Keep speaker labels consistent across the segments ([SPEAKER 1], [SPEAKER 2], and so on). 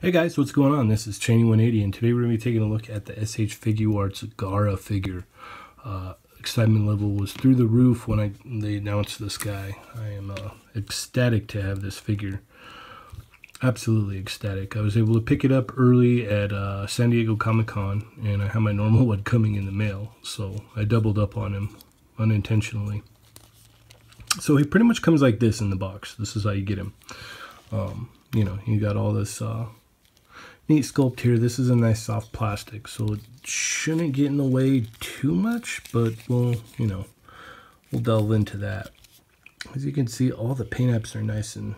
[SPEAKER 1] Hey guys, what's going on? This is Cheney180, and today we're going to be taking a look at the S.H.Figuarts Gaara figure. Excitement level was through the roof when they announced this guy. I am ecstatic to have this figure. Absolutely ecstatic. I was able to pick it up early at San Diego Comic-Con, and I have my normal one coming in the mail, so I doubled up on him unintentionally. So he pretty much comes like this in the box. This is how you get him. You know, you got all this neat sculpt here. This is a nice soft plastic, so it shouldn't get in the way too much, but we'll delve into that. As you can see, all the paint apps are nice and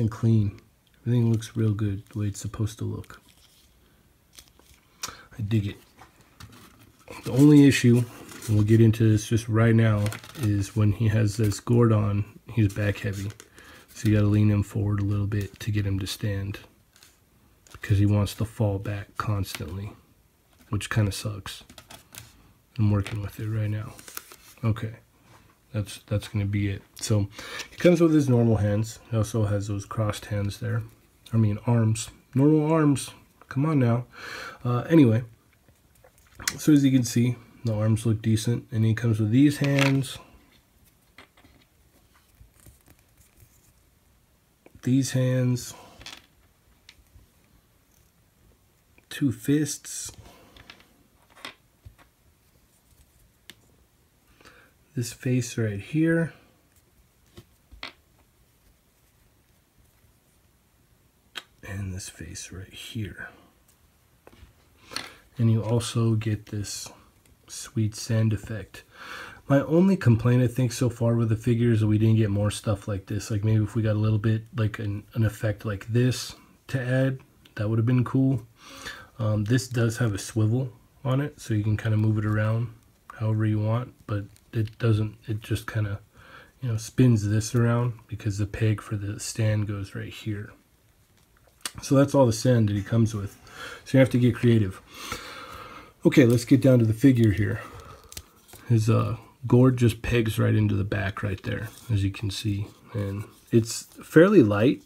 [SPEAKER 1] clean. Everything looks real good the way it's supposed to look. I dig it. The only issue, and we'll get into this just right now, is when he has this gourd on, he's back heavy. So you got to lean him forward a little bit to get him to stand, because he wants to fall back constantly, which kind of sucks. I'm working with it right now. Okay, that's going to be it. So he comes with his normal hands. He also has those crossed hands there. I mean arms, normal arms. Come on now. Anyway, so as you can see, the arms look decent, and he comes with these hands. These hands, two fists, this face right here, and this face right here. And you also get this sweet sand effect. My only complaint, I think, so far with the figure is that we didn't get more stuff like this. Like maybe if we got a little bit like an effect like this to add, that would have been cool. This does have a swivel on it, so you can kind of move it around however you want, but it doesn't, it just kind of, spins this around because the peg for the stand goes right here. So that's all the sand that he comes with. So you have to get creative. Okay, let's get down to the figure here. His gourd just pegs right into the back right there, as you can see, and it's fairly light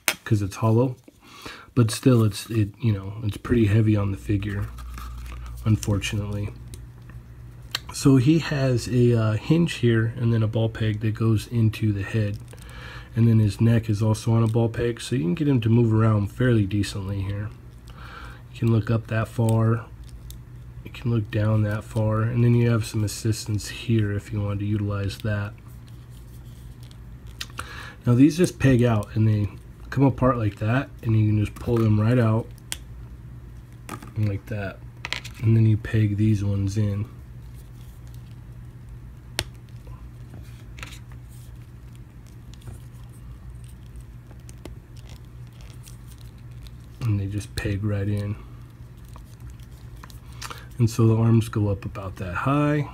[SPEAKER 1] because it's hollow, but still it's pretty heavy on the figure, unfortunately. So he has a hinge here and then a ball peg that goes into the head, and then his neck is also on a ball peg, so you can get him to move around fairly decently here. You can look up that far, you can look down that far, and then you have some assistance here if you want to utilize that. Now these just peg out and they come apart like that, and you can just pull them right out like that, and then you peg these ones in. And they just peg right in. And so the arms go up about that high.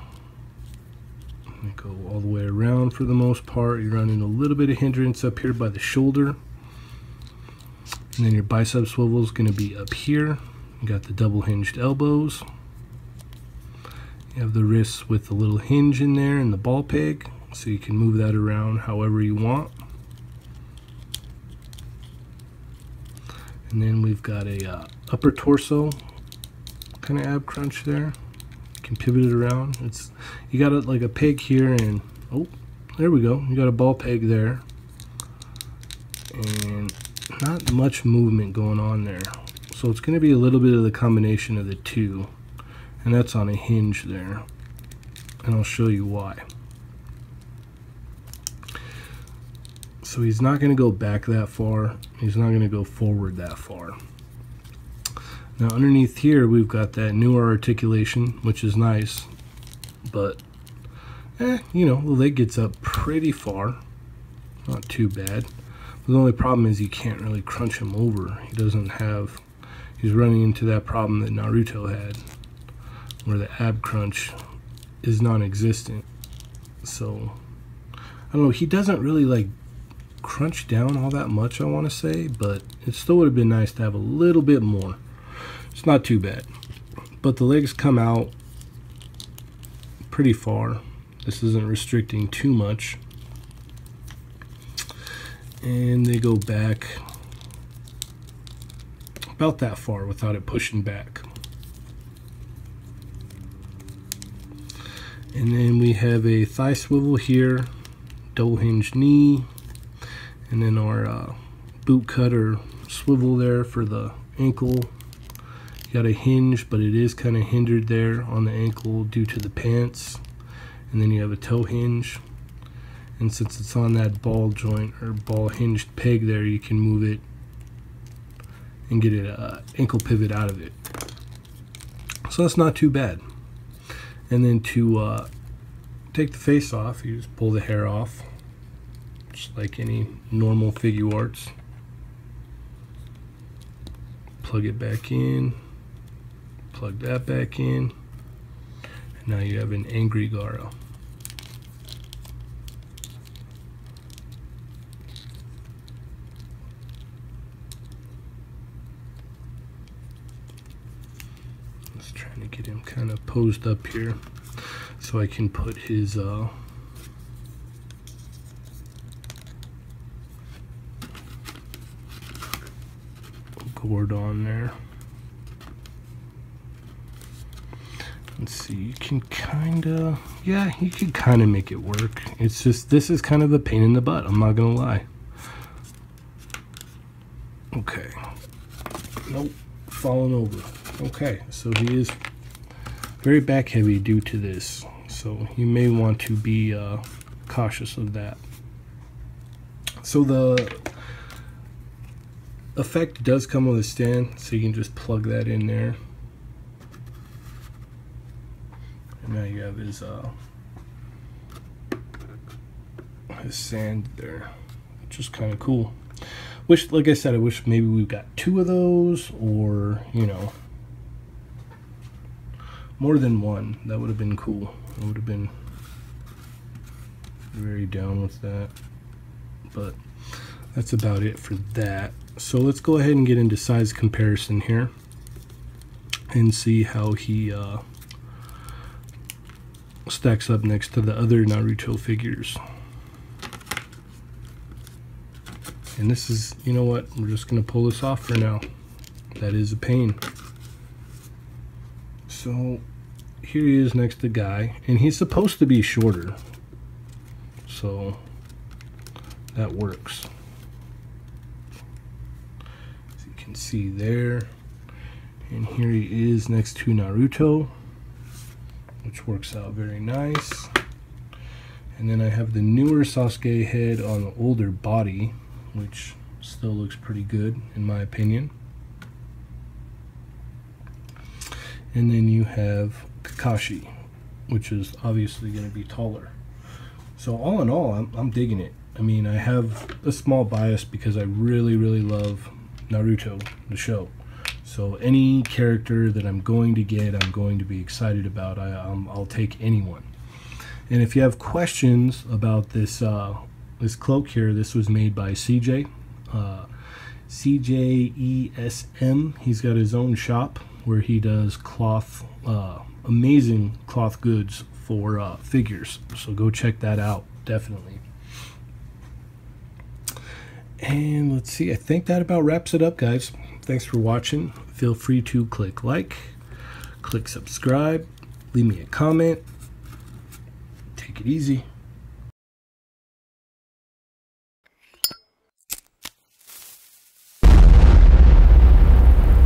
[SPEAKER 1] They go all the way around for the most part. You run into a little bit of hindrance up here by the shoulder. And then your bicep swivel is going to be up here. You got the double hinged elbows. You have the wrists with the little hinge in there and the ball peg, so you can move that around however you want. And then we've got a upper torso kind of ab crunch there. You can pivot it around. You got like a peg here, and oh, there we go. You got a ball peg there, and not much movement going on there. So it's going to be a little bit of the combination of the two, and that's on a hinge there, and I'll show you why. So he's not going to go back that far. He's not going to go forward that far. Now underneath here we've got that newer articulation, which is nice, but the leg gets up pretty far. Not too bad. But the only problem is you can't really crunch him over. He's running into that problem that Naruto had, where the ab crunch is non-existent. So I don't know, he doesn't really like crunch down all that much, I want to say, but it still would have been nice to have a little bit more. It's not too bad, but the legs come out pretty far. This isn't restricting too much, and they go back about that far without it pushing back. And then we have a thigh swivel here, double hinged knee, and then our boot cut or swivel there for the ankle. You got a hinge, but it is kind of hindered there on the ankle due to the pants. And then you have a toe hinge. And since it's on that ball joint or ball hinged peg there, you can move it and get it ankle pivot out of it. So that's not too bad. And then to take the face off, you just pull the hair off, just like any normal Figuarts. Plug it back in, plug that back in, and now you have an angry Gaara. Just trying to get him kind of posed up here so I can put his gourd on there. Let's see, you can kind of, yeah, you can kind of make it work. It's just, this is kind of a pain in the butt, I'm not gonna lie. Okay, nope, falling over. Okay, so he is very back heavy due to this, so you may want to be cautious of that. So the effect does come with a stand, so you can just plug that in there. And now you have his sand there, which is kind of cool. Wish, like I said, I wish maybe we've got 2 of those, or, you know, more than one. That would have been cool. I would have been very down with that. But that's about it for that. So let's go ahead and get into size comparison here and see how he stacks up next to the other Naruto figures. And this is, you know what, we're just gonna pull this off for now. That is a pain. So here he is next to Guy, and he's supposed to be shorter, so that works. As you can see there, and here he is next to Naruto, which works out very nice. And then I have the newer Sasuke head on the older body, which still looks pretty good in my opinion. And then you have Kakashi, which is obviously going to be taller. So all in all, I'm digging it. I mean, I have a small bias because I really, really love Naruto, the show. So any character that I'm going to get, I'm going to be excited about. I'll take anyone. And if you have questions about this this cloak here, this was made by CJ. CJESM. He's got his own shop where he does cloth, amazing cloth goods for figures. So go check that out, definitely. And let's see, I think that about wraps it up, guys. Thanks for watching. Feel free to click like, click subscribe, leave me a comment. Take it easy.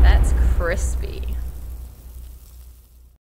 [SPEAKER 2] That's crispy.